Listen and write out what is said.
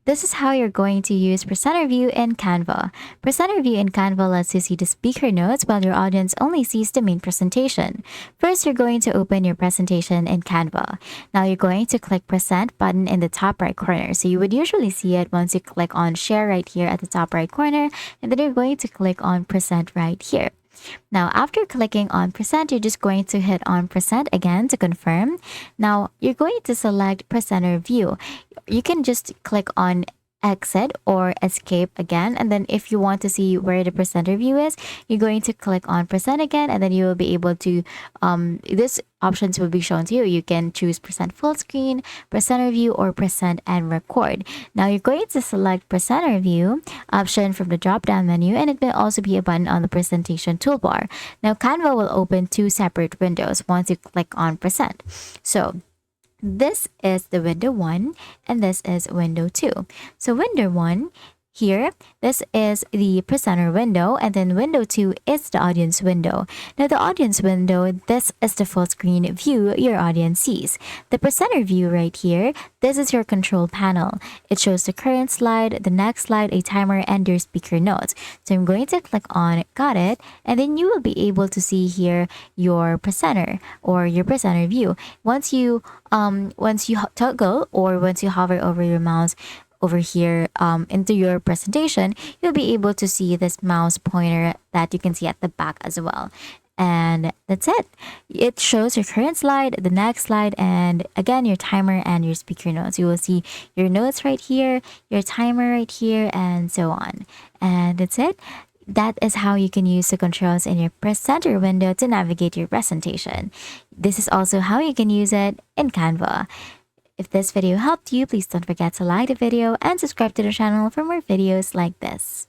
This is how you're going to use Presenter View in Canva. Presenter View in Canva lets you see the speaker notes while your audience only sees the main presentation. First, you're going to open your presentation in Canva. Now, you're going to click Present button in the top right corner. So you would usually see it once you click on Share right here at the top right corner, and then you're going to click on Present right here. Now, after clicking on present, you're just going to hit on present again to confirm. Now, you're going to select presenter view. You can just click on exit or escape again, and then if you want to see where the presenter view is, you're going to click on present again, and then you will be able to this options will be shown to you. You can choose present full screen, presenter view, or present and record. Now you're going to select presenter view option from the drop down menu, and it may also be a button on the presentation toolbar. Now Canva will open two separate windows once you click on present. So this is the window 1 and this is window 2. So window 1 here, this is the presenter window, and then window 2 is the audience window. Now the audience window, this is the full screen view your audience sees. The presenter view right here, this is your control panel. It shows the current slide, the next slide, a timer, and your speaker notes. So I'm going to click on got it, and then you will be able to see here your presenter or your presenter view. Once you toggle or once you hover over your mouse over here into your presentation, you'll be able to see this mouse pointer that you can see at the back as well. And that's it. It shows your current slide, the next slide, and again, your timer and your speaker notes. You will see your notes right here, your timer right here, and so on. And that's it. That is how you can use the controls in your presenter window to navigate your presentation. This is also how you can use it in Canva. If this video helped you, please don't forget to like the video and subscribe to the channel for more videos like this.